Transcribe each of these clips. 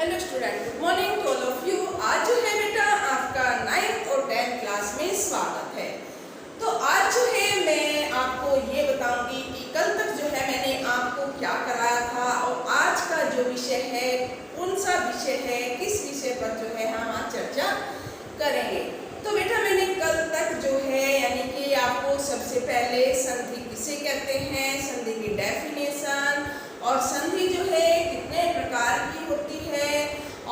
Hello student, good morning to all of you. आज जो है बेटा आपका 9th और 10th क्लास में स्वागत है। तो आज जो है मैं आपको ये बताऊंगी कि कल तक जो है मैंने आपको क्या कराया था और आज का जो विषय है कौन सा विषय है, किस विषय पर जो है हम आज चर्चा करेंगे। तो बेटा मैंने कल तक जो है यानी कि आपको सबसे पहले संधि किसे कहते हैं, संधि की डेफिनेशन और संधि जो है कितने प्रकार की होती है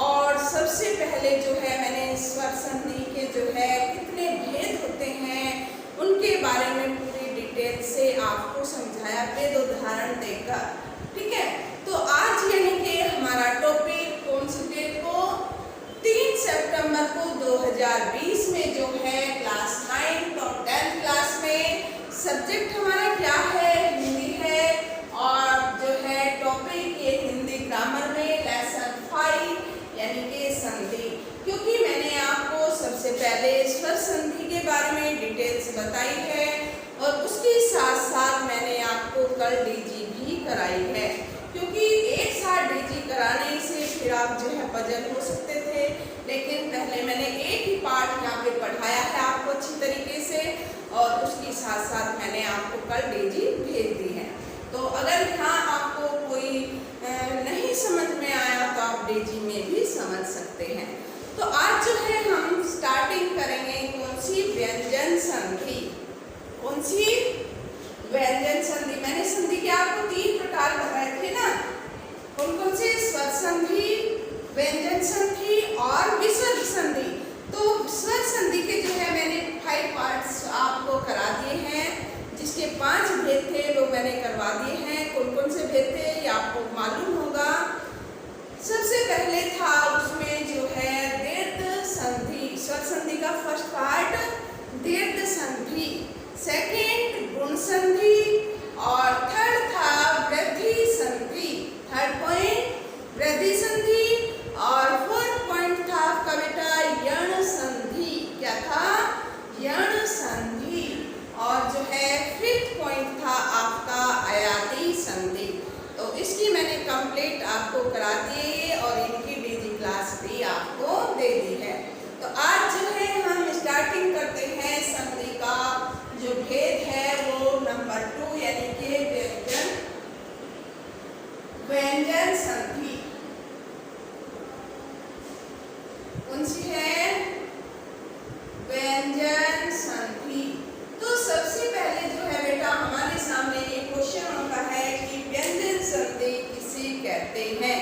और सबसे पहले जो है मैंने स्वर संधि के जो है कितने भेद होते हैं उनके बारे में पूरी डिटेल से आपको समझाया वेद उदाहरण देकर। ठीक है, तो आज यानी कि हमारा टॉपिक कौन सी डेट को 3 सितंबर को 2020 में जो है क्लास 9 और 10th क्लास में सब्जेक्ट हमारा क्या है, हिंदी है और जो है टॉपिक ये हिंदी ग्रामर में लेसन 5 यानी कि संधि। क्योंकि मैंने आपको सबसे पहले स्वर संधि के बारे में डिटेल्स बताई है और उसके साथ साथ मैंने आपको कल डीजी भी कराई है, क्योंकि एक साथ डीजी कराने से फिर आप जो है पजल हो सकते थे, लेकिन पहले मैंने एक ही पार्ट यहाँ पे पढ़ाया है आपको अच्छी तरीके से और उसके साथ साथ मैंने आपको कल डीजी भेज दी है। तो अगर यहाँ आपको कोई नहीं समझ में आया तो आप डीजी में भी समझ सकते हैं। तो आज जो है हम स्टार्टिंग करेंगे कौन सी, व्यंजन संधि। कौन सी, व्यंजन संधि। मैंने संधि के आपको 3 प्रकार बताए थे ना, कौन कौन से, स्वर संधि, व्यंजन संधि और विसर्ग संधि। तो स्वर संधि के जो है मैंने 5 पार्ट्स आपको करा दिए हैं, जिसके 5 भेद थे वो मैंने करवा दिए हैं। कौन कौन से भेद थे ये आपको मालूम होगा। सबसे पहले था उसमें जो है दीर्घ संधि, स्वर संधि का फर्स्ट पार्ट दीर्घ संधि, सेकंड गुण संधि और थर्ड था वृद्धि संधि। थर्ड पॉइंट वृद्धि संधि और फोर्थ पॉइंट था आपका बेटा यण संधि। क्या था, यण संधि। और जो है फिफ्थ पॉइंट था आपका आयाती संधि। तो इसकी मैंने कंप्लीट आपको करा दी और इनकी डीजी क्लास भी आपको दे दी है। तो आज जो है हम स्टार्टिंग करते हैं संधि का जो भेद है वो नंबर 2 यानी कि व्यंजन संधि। कौन सी है, व्यंजन संधि। तो सबसे पहले जो है बेटा हमारे सामने ये क्वेश्चन होता है कि व्यंजन संधि किसे कहते हैं,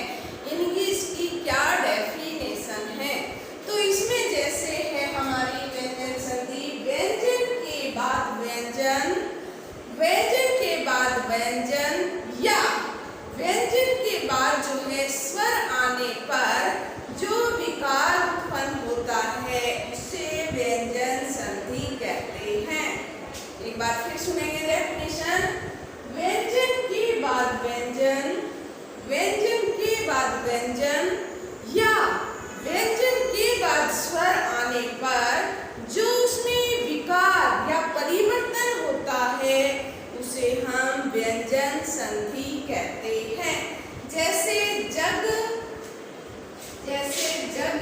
इनकी इसकी क्या डेफिनेशन है। तो इसमें जैसे है हमारी व्यंजन संधि, व्यंजन के बाद व्यंजन, व्यंजन के बाद व्यंजन या व्यंजन के बाद जो है स्वर आने पर जो विकार उत्पन्न होता है उसे व्यंजन संधि कहते हैं। एक बार फिर सुनेंगे डेफिनेशन, व्यंजन के बाद व्यंजन, व्यंजन के बाद व्यंजन या व्यंजन के बाद स्वर आने पर जो उसमें विकार या परिवर्तन होता है उसे हम व्यंजन संधि कहते हैं। जैसे जग, जैसे जग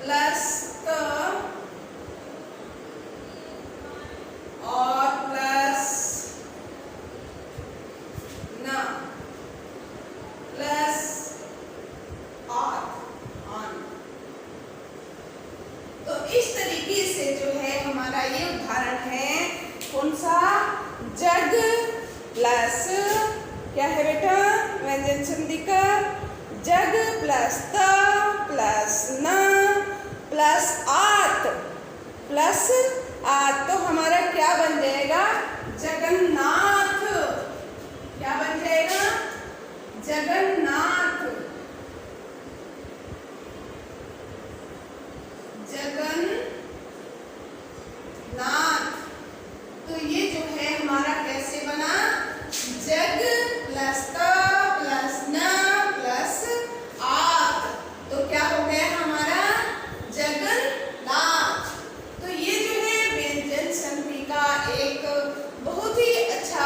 प्लस त और प्लस न प्लस ऑन। तो इस तरीके से जो है हमारा ये उदाहरण है कौन सा, जग प्लस क्या है बेटा, व्यंजन संधि का जग प्लस त प्लस न प्लस आत, प्लस आत। तो हमारा क्या बन जाएगा, जगन्नाथ। क्या बन जाएगा, जगन्नाथ। जगन्नाथ। तो ये जो है हमारा कैसे बना, जग प्लस त प्लस न प्लस आत। तो क्या हो गया हमारा, जगन्नाथ। तो ये जो है व्यंजन संधि का एक बहुत ही अच्छा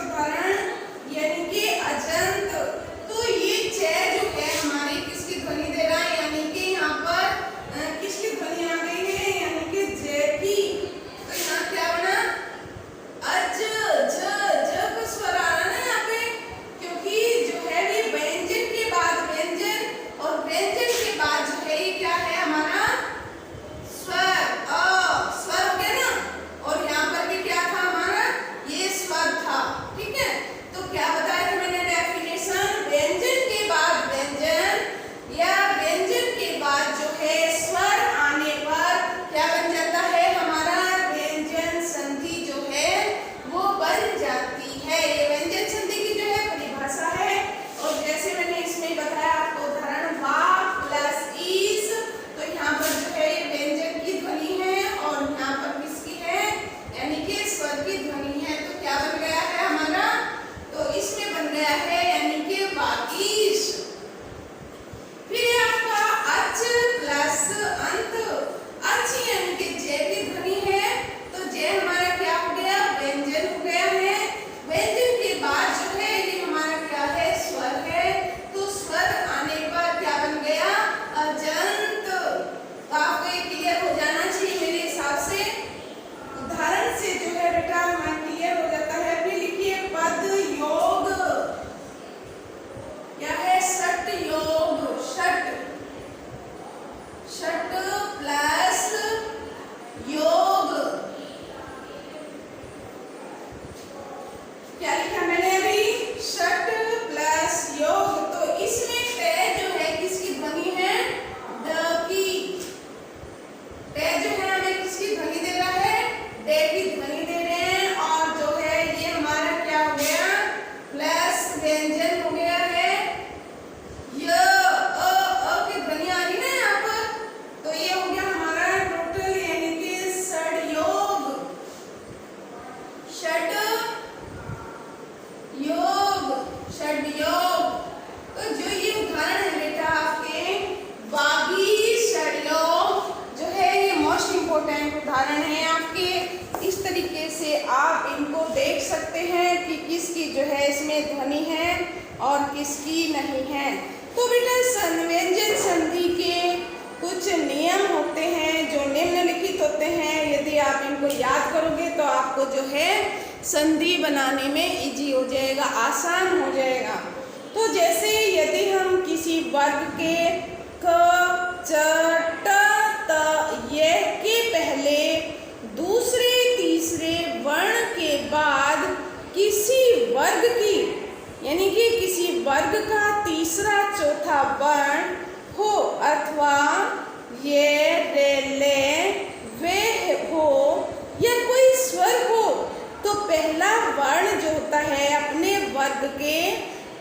उदाहरण यानी कि अजंत। तो ये च जो है हमारी किसकी ध्वनि दे रहा है, यानी कि यहाँ पर किसकी ध्वनि आ गई है, यानी कि ज की। तो यहाँ क्या बना, अज ज का स्वर आ रहा है यहाँ पे, क्योंकि जो है ये व्यंजन के बाद व्यंजन और व्यंजन के बाद जो है ये क्या है हमारा स्वर, स्वर हो गया ना। और यहाँ पर भी क्या था हमारा, ये स्वर था। ठीक है, तो क्या बताया था मैंने डेफिनेशन, व्यंजन के बाद व्यंजन या व्यंजन के बाद जो है स्वर आने पर क्या बन जाता है हमारा व्यंजन संधि जो है वो बन जाती है। ये व्यंजन संधि की जो है परिभाषा है। और जैसे मैंने इसमें बताया आपको उदाहरण वा प्लस इस, तो यहाँ पर जो है ये व्यंजन की ध्वनि है और यहाँ पर किसकी है, यानी कि स्वर की ध्वनि है। तो क्या बन गया है हमारा, तो इसमें बन गया है यानी कि वागीश। फिर है आपका अच प्लस अंत। अच यानी कि ज की ध्वनि है, तो ज हमारा क्या हो गया, व्यंजन हो गया है। व्यंजन के बाद जो है ये हमारा क्या है, स्वर है। तो स्वर आने पर क्या बन गया, अजंत। तो आपको ये क्लियर हो जाना चाहिए मेरे हिसाब से, उदाहरण से जो है बेटा हमारा क्लियर हो जाता है। फिर लिखिए पद योग, क्या है, षट योग, षट षट प्लस योग। क्या लिखा मैंने अभी, षट प्लस योग। तो इसमें टे जो है किसकी ध्वनि है, ड की। टे जो है हमें किसकी ध्वनि दे रहा है, डे की ध्वनि दे रहे हैं। और जो है ये हमारा क्या हो गया, प्लस व्यंजन हो गया है। य अ की ध्वनि आ रही है यहाँ पर, तो ये हो गया हमारा टोटल यानी कि षड योग, षड योग, षड योग। तो जो ये उदाहरण है बेटा आपके वागी षड योग जो है ये मोस्ट इम्पोर्टेंट उदाहरण है आपके। इस तरीके से आप इनको देख सकते हैं कि किसकी जो है इसमें ध्वनि है और किसकी नहीं है। तो बेटा व्यंजन संधि के कुछ नियम होते हैं जो निम्नलिखित होते हैं। यदि आप इनको याद करोगे तो आपको जो है संधि बनाने में इजी हो जाएगा, आसान हो जाएगा। तो जैसे यदि हम किसी वर्ग के क च ट त ये के पहले दूसरे तीसरे वर्ण के बाद किसी वर्ग की यानी कि किसी वर्ग का तीसरा चौथा वर्ण हो अथवा ये रे ले वे हो या कोई स्वर हो, तो पहला वर्ण जो होता है अपने वर्ग के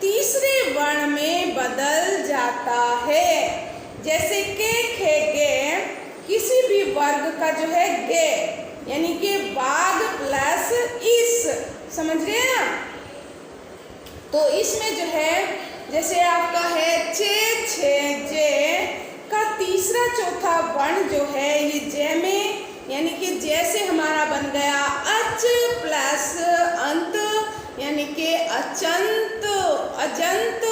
तीसरे वर्ण में बदल जाता है। जैसे के खे गे, किसी भी वर्ग का जो है गे यानी कि बाघ प्लस इस, समझ रहे हैं ना। तो इसमें जो है जैसे आपका है चे छे जे का तीसरा चौथा वर्ण जो है ये जे में यानी कि जैसे हमारा बन गया अच प्लस अंत यानी कि अचंत, अजंत।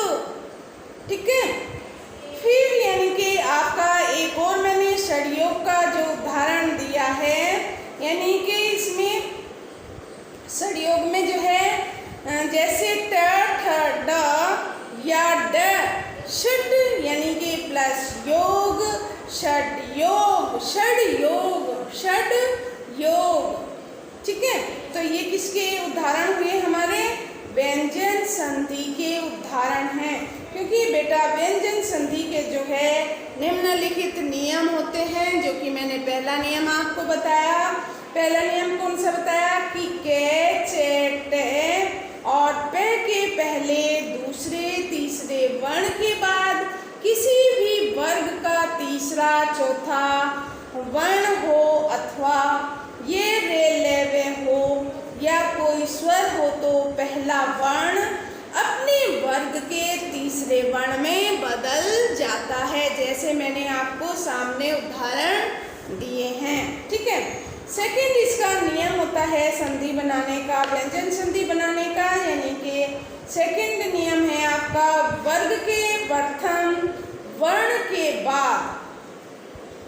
ठीक है, फिर यानी कि आपका एक और मैंने षडयोग का जो उदाहरण दिया है, यानी कि इसमें षडयोग में जो है जैसे ट ठ ड या ड षड यानी कि प्लस योग, षड योग, षड योग, षड योग। ठीक है, तो ये किसके उदाहरण हुए, हमारे व्यंजन संधि के उदाहरण हैं। क्योंकि बेटा व्यंजन संधि के जो है निम्नलिखित नियम होते हैं, जो कि मैंने पहला नियम आपको बताया। पहला नियम कौन सा बताया कि के चे टे और पे के पहले दूसरे तीसरे वर्ण के बाद किसी भी वर्ग का तीसरा चौथा वर्ण हो अथवा ये रे लेवे हो या कोई स्वर हो, तो पहला वर्ण अपने वर्ग के तीसरे वर्ण में बदल जाता है, जैसे मैंने आपको सामने उदाहरण दिए हैं। ठीक है, सेकंड इसका नियम होता है संधि बनाने का, व्यंजन संधि बनाने का, सेकंड नियम है आपका वर्ग के प्रथम वर्ण के बाद,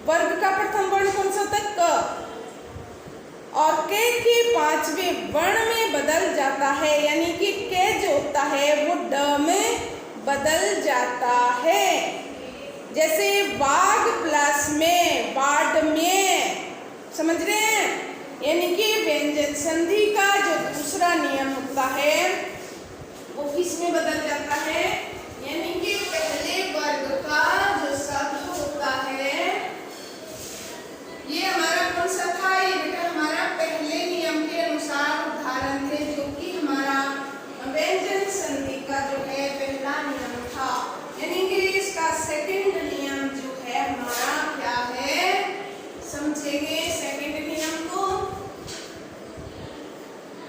वर्ग का प्रथम वर्ण कौन सा होता है? क, और के पांचवें वर्ण में बदल जाता है, यानी कि के जो होता है वो ड में बदल जाता है। जैसे बाघ प्लस में बाढ़ में, समझ रहे हैं? यानी कि व्यंजन संधि का जो दूसरा नियम होता है वो किस में बदल जाता है? यानी कि पहले वर्ग का जो शब्द होता है, ये हमारा कौन सा था? ये बेटा हमारा पहले नियम के अनुसार उदाहरण थे, जो कि हमारा व्यंजन संधि का जो है पहला नियम था। यानी कि इसका सेकंड नियम जो है हमारा क्या है, समझेंगे सेकंड नियम को।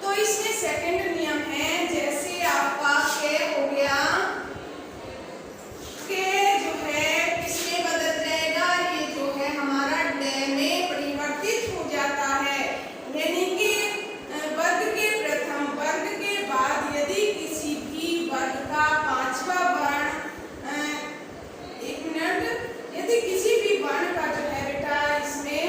तो इसमें सेकंड नियम है, जैसे आपका के हो गया, के जो है किसमें बदल जाएगा? ये जो है हमारा डे में परिवर्तित हो जाता है। यानी कि वर्ग के प्रथम वर्ग के बाद यदि किसी भी वर्ग का पांचवा वर्ण, एक मिनट, यदि किसी भी वर्ण का जो है बेटा इसमें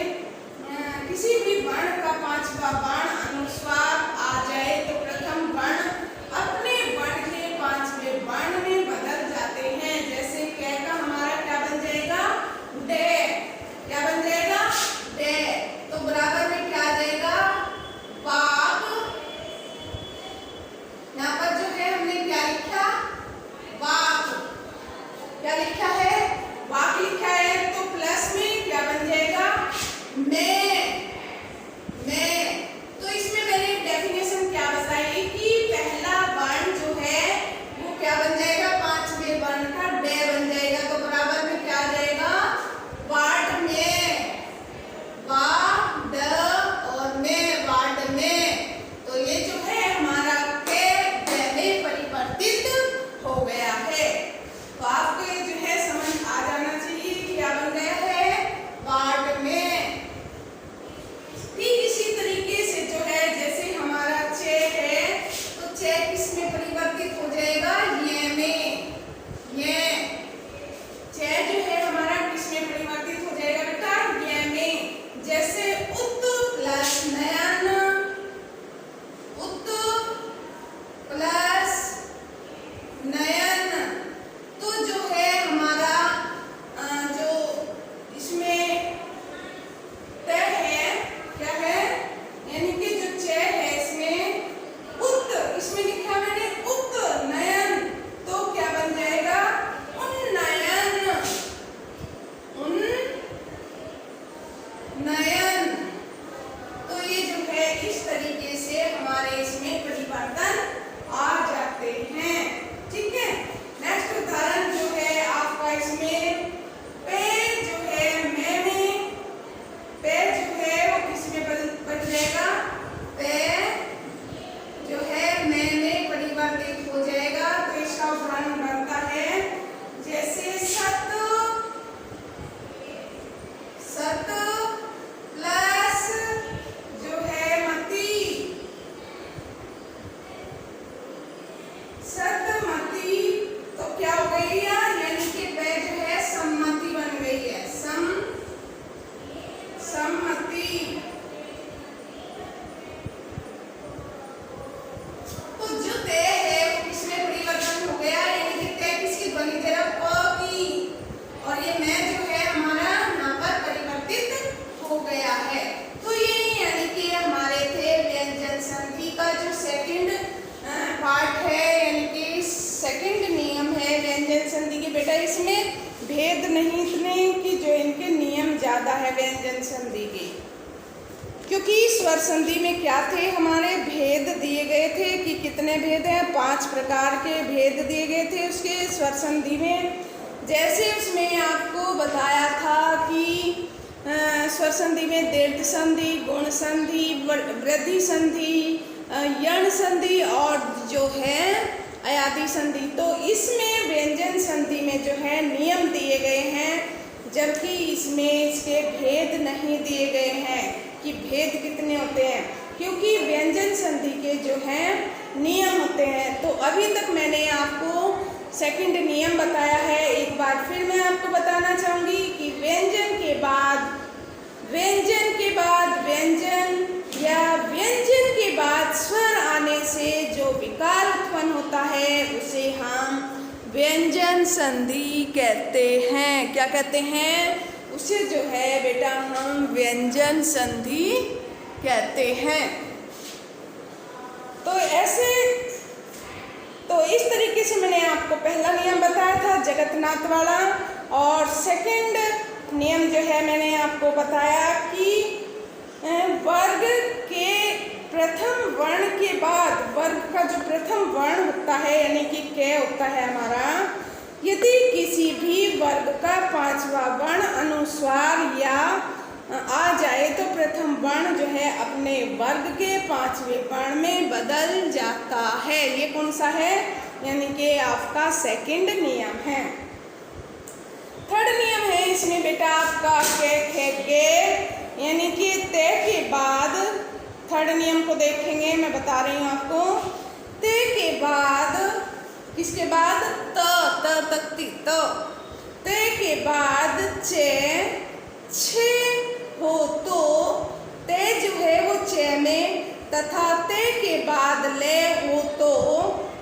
किसी भी वर्ण का पांचवा वर्ण अनुस्वार आ जाए तो प्रथम वर्ण अपने वर्ण के पांचवें वर्ण में बदल जाते हैं। जैसे कै का हमारा क्या बन जाएगा? डे। क्या बन जाएगा? डे। तो बराबर में क्या आ जाएगा? बाघ। यहाँ पर जो है हमने क्या लिखा? बाघ। क्या लिखा है? बाघ लिखा है। तो प्लस में क्या बन जाएगा? में। तो इसमें मैंने डेफिनेशन क्या बताई कि पहला वर्ण जो है वो क्या बन जाएगा? पांचवें वर्ण का डे बन जाएगा। तो बराबर में क्या आ जाएगा? वार्ड में, वार्ड और में, वार्ड में। तो ये जो है हमारा के डे में परिवर्तित हो गया है। तो आपको ये जो है समझ आ जाना चाहिए कि क्या बन गया है? वार्ड में। ठीक इसी तरीके से जो है जैसे हमारा चे है, तो चे किसमें परिवर्तित हो जाएगा? ये में। ये चे जो है हमारा किसमें परिवर्तित हो जाएगा बेटा? ये में। जैसे उत प्लस नयन, उत प्लस नयन, तो जो है हमारा जो इसमें तय है, क्या है? यानी कि जो चे है इसमें उत, इसमें लिखा मैंने उत नयन, तो क्या बन जाएगा? उन्नयन। उन्नयन। तो ये जो है इस तरीके से हमारे इसमें परिवर्तन आ जाते हैं। ठीक है। नेक्स्ट उदाहरण जो है आपका इसमें पे जो है में, पे जो है वो किसमें बन जाएगा? पे जो है में परिवर्तित हो जाएगा। तो इसका उदाहरण बनता है जैसे सत, सत प्लस जो है मती, सतमती, तो क्या हो गई है? यानी कि पे जो है सम्मति बन गई है। सम्मति। तो जो ते है वो किसमें परिवर्तन हो गया? यानी कि ते किसकी ध्वनि दे रहा? प की। और ये मैं जो है हमारा यहाँ पर परिवर्तित हो गया है। तो ये यानी कि हमारे थे व्यंजन संधि का जो सेकंड पार्ट है, यानी कि सेकंड नियम है व्यंजन संधि के। बेटा इसमें भेद नहीं इतने कि जो इनके नियम ज्यादा है व्यंजन संधि के, क्योंकि स्वर संधि में क्या थे? हमारे भेद दिए गए थे कि कितने भेद हैं? 5 प्रकार के भेद दिए गए थे उसके स्वर संधि में। जैसे उसमें आपको बताया था कि स्वर संधि में दीर्घ संधि, गुण संधि, वृद्धि संधि, यण संधि और जो है अयादि संधि। तो इसमें व्यंजन संधि में जो है नियम दिए गए हैं, जबकि इसमें इसके भेद नहीं दिए गए हैं कि भेद कितने होते हैं, क्योंकि व्यंजन संधि के जो हैं नियम होते हैं। तो अभी तक मैंने आपको सेकंड नियम बताया है। एक बार फिर मैं आपको बताना चाहूँगी कि व्यंजन के बाद व्यंजन या व्यंजन के बाद स्वर आने से जो विकार उत्पन्न होता है उसे हम व्यंजन संधि कहते हैं। क्या कहते हैं? उसे जो है बेटा हम व्यंजन संधि कहते हैं। तो इस तरीके से मैंने आपको पहला नियम बताया था जगन्नाथ वाला, और सेकंड नियम जो है मैंने आपको बताया कि वर्ग के प्रथम वर्ण के बाद वर्ग का जो प्रथम वर्ण होता है यानी कि क होता है हमारा, यदि किसी भी वर्ग का पांचवा वर्ण अनुस्वार या आ जाए तो प्रथम वर्ण जो है अपने वर्ग के पांचवें वर्ण में बदल जाता है। ये कौन सा है? यानी कि आपका सेकंड नियम है। थर्ड नियम है इसमें बेटा आपका गे, यानी कि ते के बाद, थर्ड नियम को देखेंगे, मैं बता रही हूँ आपको। ते के बाद, किसके बाद? तकती ते के बाद छे हो तो ते जो है वो चे में, तथा ते के बाद ले हो तो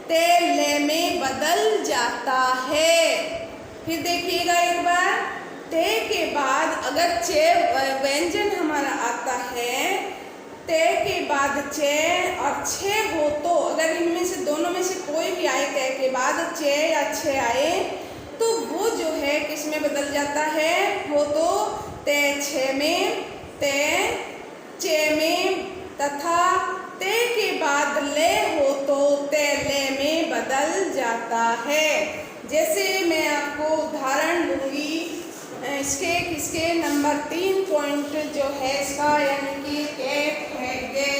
ते ले में बदल जाता है। फिर देखिएगा एक बार, ते के बाद अगर चे व्यंजन हमारा आता है, ते के बाद चे और छे हो तो, अगर इनमें से दोनों में से कोई भी आए, ते के बाद चे या छे आए तो वो जो है किस में बदल जाता है? हो तो ते छे में, ते चे में, तथा ते के बाद ले हो तो ते ले में बदल जाता है। जैसे मैं आपको उदाहरण दूंगी इसके किसके नंबर 3 पॉइंट जो है इसका, यानी कि एक है गे,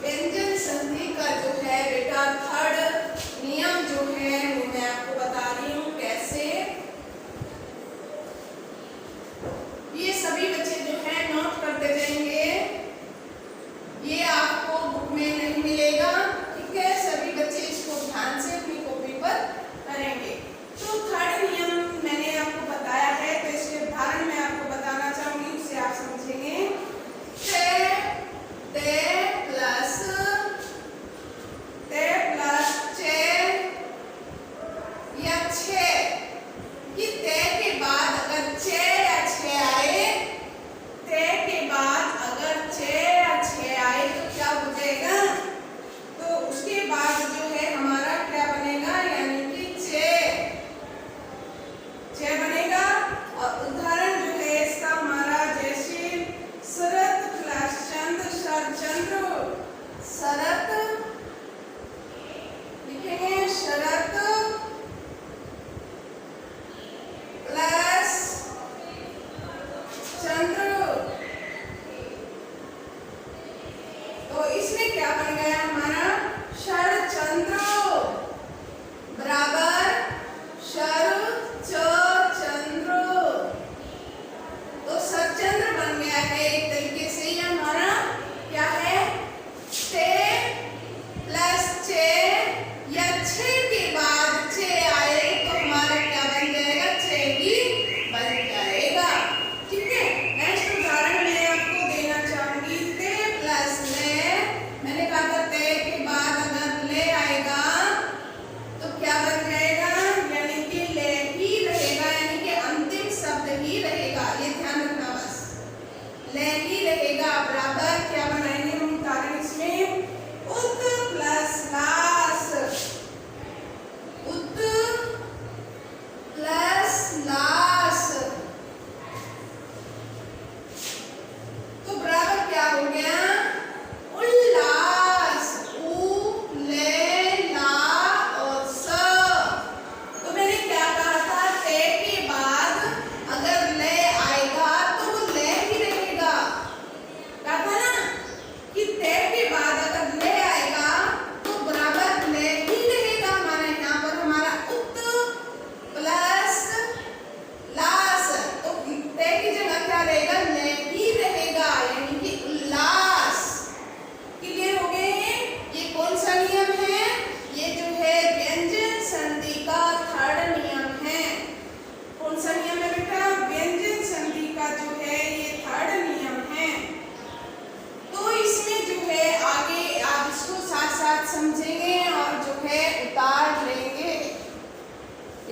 व्यंजन संधि का जो है बेटा थर्ड नियम जो है वो मैं आपको बता रही हूँ कैसे। ये सभी बच्चे जो है नोट करते जाएंगे, ये आपको बुक में नहीं मिलेगा, ठीक है? सभी बच्चे इसको ध्यान से अपनी कॉपी पर करेंगे। तो थर्ड नियम मैंने आपको बताया है, तो इसके उदाहरण मैं आपको बताना चाहूंगी, उससे आप समझेंगे।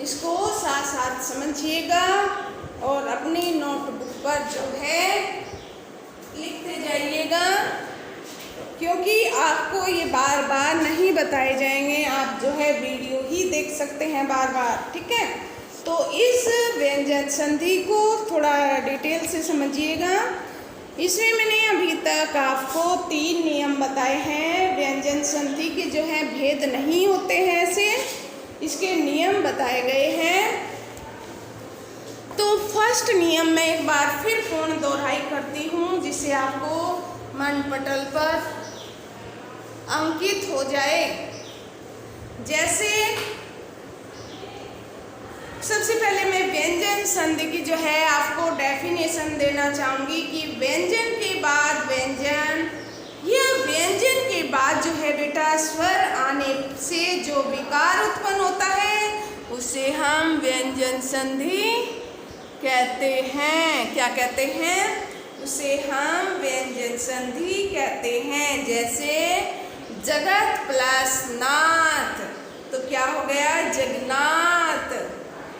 इसको साथ साथ समझिएगा और अपनी नोटबुक पर जो है लिखते जाइएगा, क्योंकि आपको ये बार बार नहीं बताए जाएंगे, आप जो है वीडियो ही देख सकते हैं बार बार, ठीक है। तो इस व्यंजन संधि को थोड़ा डिटेल से समझिएगा। इसमें मैंने अभी तक आपको 3 नियम बताए हैं। व्यंजन संधि के जो है भेद नहीं होते हैं, ऐसे इसके नियम बताए गए हैं। तो फर्स्ट नियम मैं एक बार फिर पूर्ण दोहराई करती हूँ, जिससे आपको मन पटल पर अंकित हो जाए। जैसे सबसे पहले मैं व्यंजन संधि की जो है आपको डेफिनेशन देना चाहूँगी कि व्यंजन के बाद व्यंजन, यह व्यंजन के बाद जो है बेटा स्वर आने से जो विकार उत्पन्न होता है उसे हम व्यंजन संधि कहते हैं। क्या कहते हैं? उसे हम व्यंजन संधि कहते हैं। जैसे जगत प्लस नाथ, तो क्या हो गया? जगन्नाथ।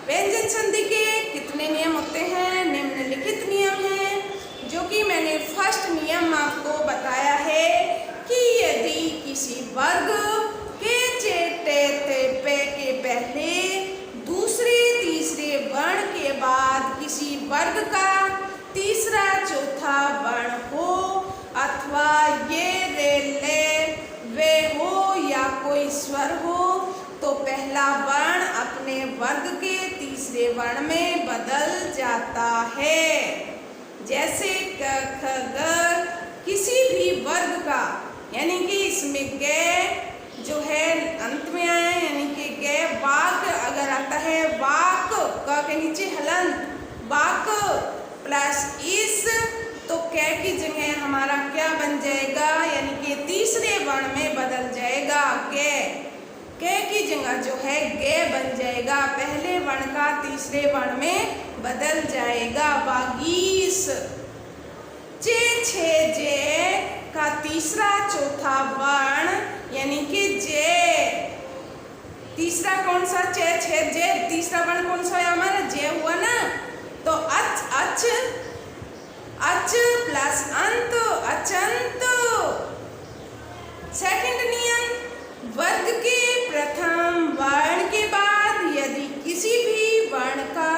व्यंजन संधि के कितने नियम होते हैं? निम्नलिखित नियम हैं, जो कि मैंने फर्स्ट नियम आपको बताया है कि यदि किसी वर्ग के चेटे ते पे के पहले दूसरे तीसरे वर्ण के बाद किसी वर्ग का तीसरा चौथा वर्ण हो, अथवा ये रे ले वे हो या कोई स्वर हो, तो पहला वर्ण अपने वर्ग के तीसरे वर्ण में बदल जाता है। जैसे क ख ग, किसी भी वर्ग का, यानी कि इसमें गे जो है अंत में आया, यानी कि गे। वाक अगर आता है, वाक क के नीचे हलंत, वाक प्लस इस, तो कै की जगह हमारा क्या बन जाएगा? यानी कि तीसरे वर्ण में बदल जाएगा गे। कै की जगह जो है गे बन जाएगा, पहले वर्ण का तीसरे वर्ण में बदल जाएगा। वागीस। चे छे जे का तीसरा चौथा वर्ण, यानी कि जे। तीसरा कौन सा? चे छे जे, तीसरा वर्ण कौन सा है हमारा? जे हुआ ना। तो अच अच, अच प्लस अंत, अचंत। सेकंड नियम, वर्ग के प्रथम वर्ण के बाद यदि किसी भी वर्ण का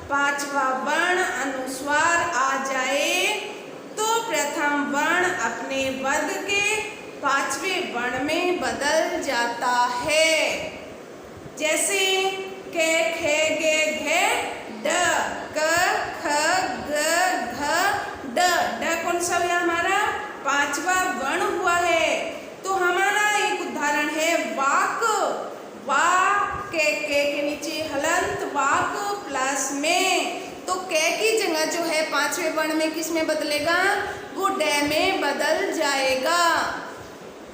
पांचवा वर्ण अनुस्वार आ जाए, तो प्रथम वर्ण अपने वर्ग के पांचवें वर्ण में बदल जाता है। जैसे के खे गे घे ड, क ख ग घ ड। ड कौन सा हुआ हमारा? पांचवा वर्ण हुआ है। तो हमारा एक उदाहरण है वाक। वा के नीचे हलंत, वाक प्लस में, तो कै की जगह जो है पांचवें वर्ण में किस में बदलेगा? वो डे में बदल जाएगा।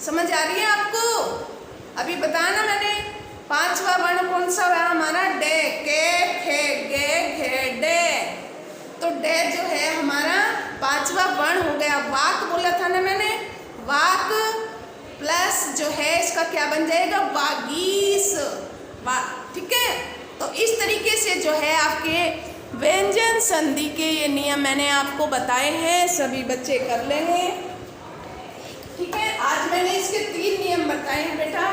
समझ आ रही है आपको? अभी बताया ना मैंने, पांचवा वर्ण कौन सा हुआ हमारा? डे। के खे गे घे डे, तो डे जो है हमारा पांचवा वर्ण हो गया। वाक बोला था ना मैंने, वाक प्लस जो है इसका क्या बन जाएगा? वागीस। ठीक है। तो इस तरीके से जो है आपके व्यंजन संधि के ये नियम मैंने आपको बताए हैं, सभी बच्चे कर लेंगे। ठीक है। आज मैंने इसके 3 नियम बताए हैं बेटा।